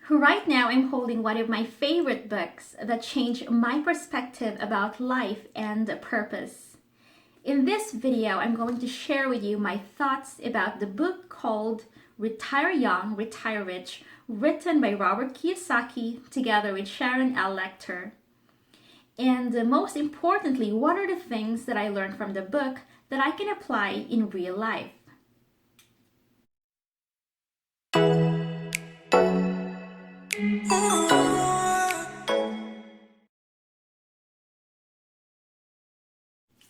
Right now, I'm holding one of my favorite books that changed my perspective about life and purpose. In this video, I'm going to share with you my thoughts about the book called Retire Young, Retire Rich, written by Robert Kiyosaki together with Sharon L. Lecter. And most importantly, what are the things that I learned from the book that I can apply in real life?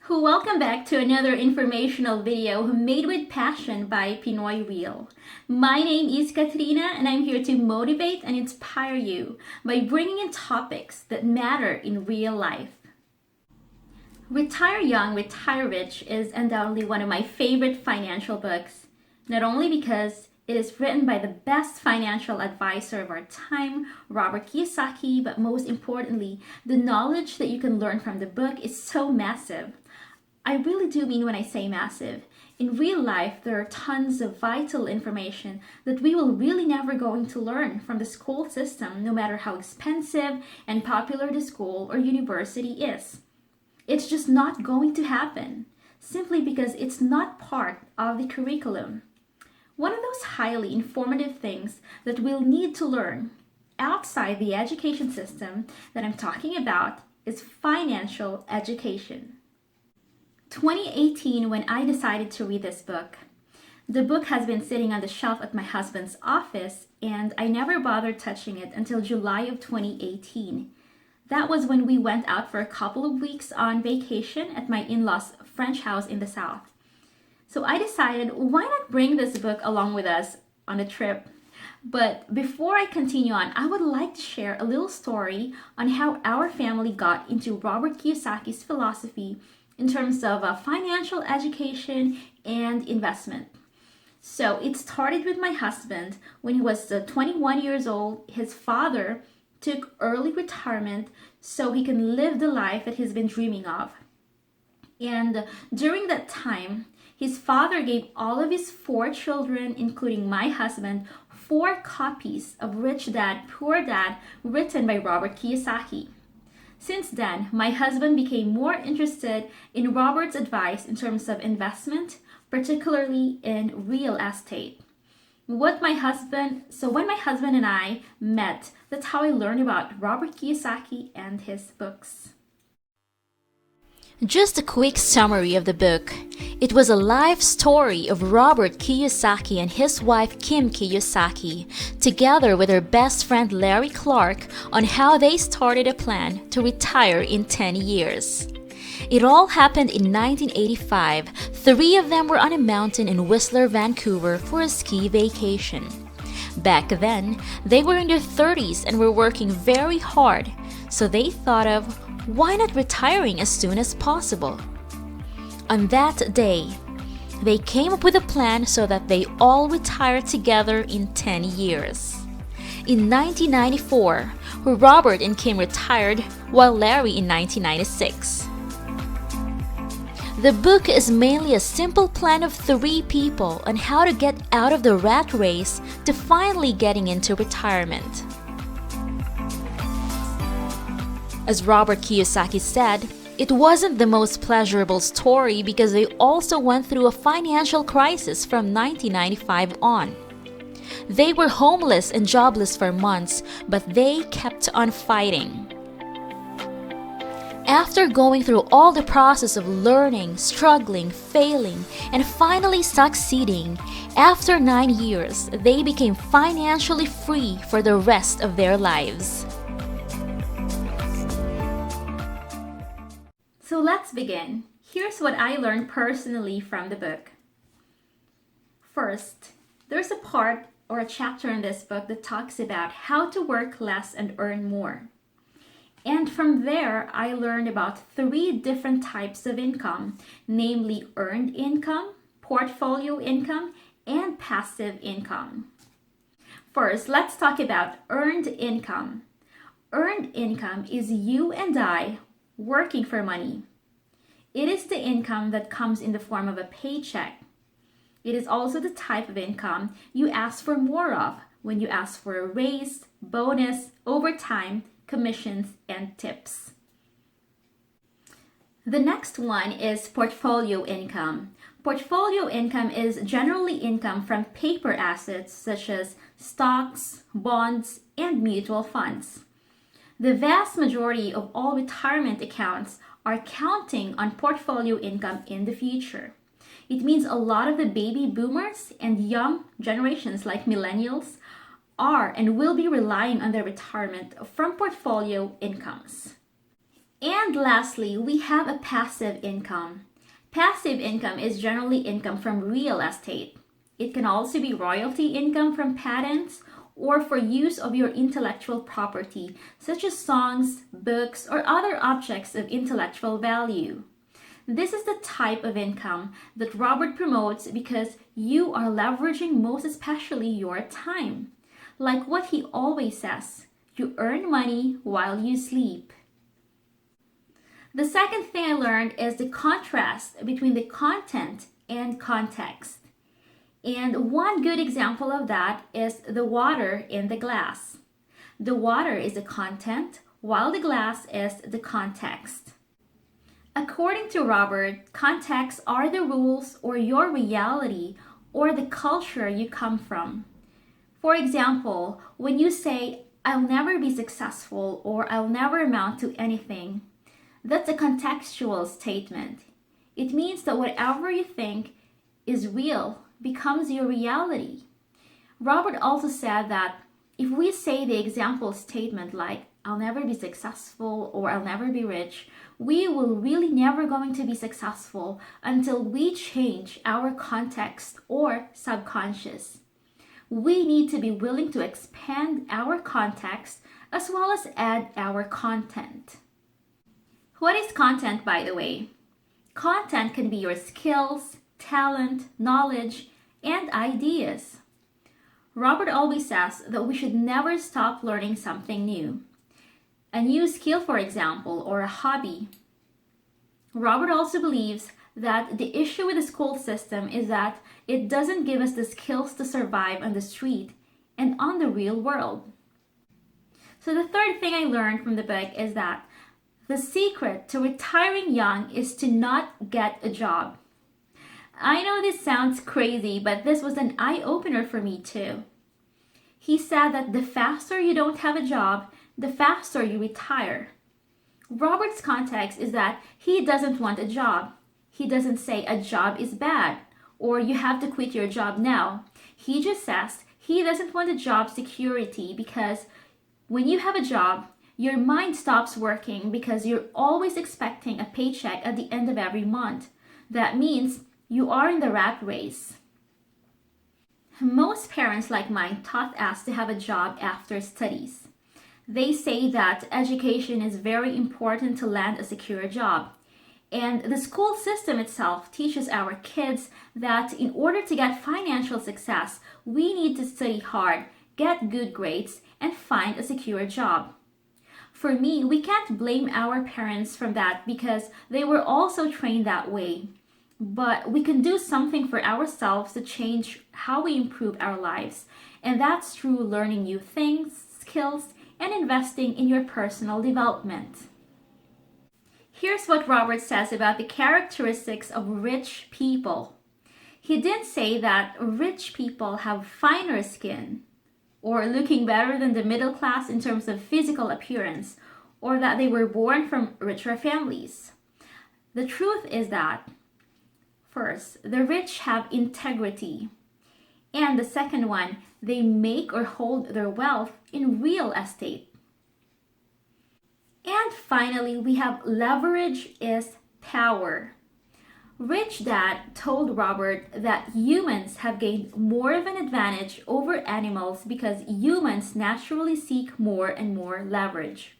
Welcome back to another informational video made with passion by Pinoy Real. My name is Katrina and I'm here to motivate and inspire you by bringing in topics that matter in real life. Retire Young, Retire Rich is undoubtedly one of my favorite financial books, not only because it is written by the best financial advisor of our time, Robert Kiyosaki, but most importantly, the knowledge that you can learn from the book is so massive. I really do mean when I say massive. In real life, there are tons of vital information that we will really never going to learn from the school system, no matter how expensive and popular the school or university is. It's just not going to happen, simply because it's not part of the curriculum. One of those highly informative things that we'll need to learn outside the education system that I'm talking about is financial education. 2018 when I decided to read this book. The book has been sitting on the shelf at my husband's office and I never bothered touching it until July of 2018. That was when we went out for a couple of weeks on vacation at my in-laws' French house in the south. So I decided, why not bring this book along with us on the trip? But before I continue on, I would like to share a little story on how our family got into Robert Kiyosaki's philosophy in terms of financial education and investment. So it started with my husband. When he was 21 years old, his father took early retirement so he can live the life that he's been dreaming of. And during that time, his father gave all of his 4 children, including my husband, 4 copies of Rich Dad, Poor Dad, written by Robert Kiyosaki. Since then, my husband became more interested in Robert's advice in terms of investment, particularly in real estate. When my husband and I met, that's how I learned about Robert Kiyosaki and his books. Just a quick summary of the book. It was a life story of Robert Kiyosaki and his wife Kim Kiyosaki, together with her best friend Larry Clark, on how they started a plan to retire in 10 years. It all happened in 1985. 3 of them were on a mountain in Whistler, Vancouver for a ski vacation. Back then, they were in their 30s and were working very hard, so they thought of, why not retiring as soon as possible? On that day, they came up with a plan so that they all retired together in 10 years. In 1994, Robert and Kim retired, while Larry in 1996. The book is mainly a simple plan of 3 people on how to get out of the rat race to finally getting into retirement. As Robert Kiyosaki said, it wasn't the most pleasurable story because they also went through a financial crisis from 1995 on. They were homeless and jobless for months, but they kept on fighting. After going through all the process of learning, struggling, failing, and finally succeeding, after 9 years, they became financially free for the rest of their lives. So let's begin. Here's what I learned personally from the book. First, there's a part or a chapter in this book that talks about how to work less and earn more. And from there, I learned about 3 different types of income, namely earned income, portfolio income, and passive income. First, let's talk about earned income. Earned income is you and I working for money. It is the income that comes in the form of a paycheck. It is also the type of income you ask for more of when you ask for a raise, bonus, overtime, commissions, and tips. The next one is portfolio income. Portfolio income is generally income from paper assets such as stocks, bonds, and mutual funds. The vast majority of all retirement accounts are counting on portfolio income in the future. It means a lot of the baby boomers and young generations like millennials are and will be relying on their retirement from portfolio incomes. And lastly, we have a passive income. Passive income is generally income from real estate. It can also be royalty income from patents or for use of your intellectual property, such as songs, books, or other objects of intellectual value. This is the type of income that Robert promotes because you are leveraging most especially your time. Like what he always says, you earn money while you sleep. The second thing I learned is the contrast between the content and context. And one good example of that is the water in the glass. The water is the content, while the glass is the context. According to Robert, contexts are the rules or your reality or the culture you come from. For example, when you say, "I'll never be successful" or "I'll never amount to anything," that's a contextual statement. It means that whatever you think is real becomes your reality. Robert also said that if we say the example statement like, "I'll never be successful" or "I'll never be rich," we will really never going to be successful until we change our context or subconscious. We need to be willing to expand our context as well as add our content. What is content, by the way? Content can be your skills, talent, knowledge, and ideas. Robert always says that we should never stop learning something new. A new skill, for example, or a hobby. Robert also believes that the issue with the school system is that it doesn't give us the skills to survive on the street and on the real world. So the third thing I learned from the book is that the secret to retiring young is to not get a job. I know this sounds crazy, but this was an eye-opener for me too. He said that the faster you don't have a job, the faster you retire. Robert's context is that he doesn't want a job. He doesn't say a job is bad or you have to quit your job now. He just says he doesn't want a job security because when you have a job, your mind stops working because you're always expecting a paycheck at the end of every month. That means you are in the rat race. Most parents like mine taught us to have a job after studies. They say that education is very important to land a secure job. And the school system itself teaches our kids that in order to get financial success, we need to study hard, get good grades, and find a secure job. For me, we can't blame our parents from that because they were also trained that way. But we can do something for ourselves to change how we improve our lives. And that's through learning new things, skills, and investing in your personal development. Here's what Robert says about the characteristics of rich people. He didn't say that rich people have finer skin, or looking better than the middle class in terms of physical appearance, or that they were born from richer families. The truth is that, first, the rich have integrity. And the second one, they make or hold their wealth in real estate. And finally, we have leverage is power. Rich Dad told Robert that humans have gained more of an advantage over animals because humans naturally seek more and more leverage.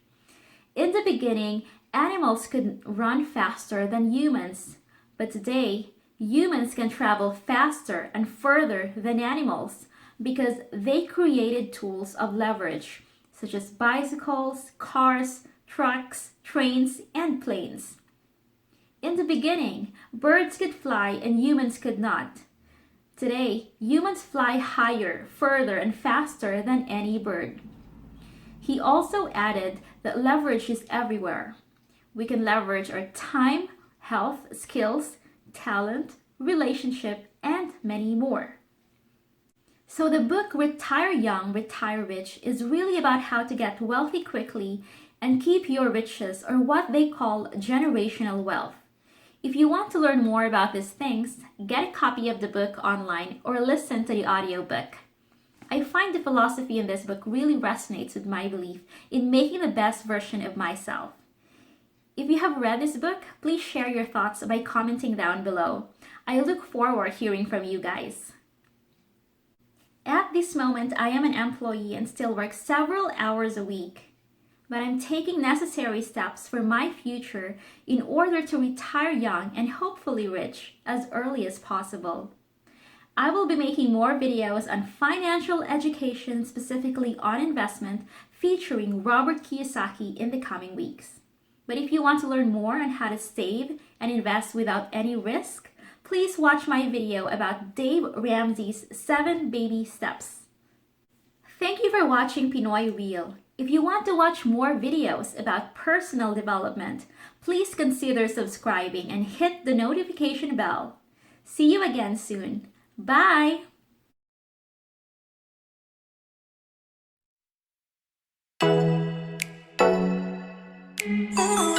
In the beginning, animals could run faster than humans, but today, humans can travel faster and further than animals because they created tools of leverage, such as bicycles, cars, trucks, trains, and planes. In the beginning, birds could fly and humans could not. Today, humans fly higher, further, and faster than any bird. He also added that leverage is everywhere. We can leverage our time, health, skills, talent, relationship, and many more. So the book Retire Young, Retire Rich is really about how to get wealthy quickly and keep your riches, or what they call generational wealth. If you want to learn more about these things, get a copy of the book online or listen to the audiobook. I find the philosophy in this book really resonates with my belief in making the best version of myself. If you have read this book, please share your thoughts by commenting down below. I look forward to hearing from you guys. At this moment, I am an employee and still work several hours a week. But I'm taking necessary steps for my future in order to retire young and hopefully rich as early as possible. I will be making more videos on financial education, specifically on investment, featuring Robert Kiyosaki in the coming weeks. But if you want to learn more on how to save and invest without any risk, please watch my video about Dave Ramsey's 7 baby steps. Thank you for watching Pinoy Real. If you want to watch more videos about personal development, please consider subscribing and hit the notification bell. See you again soon. Bye! Ooh.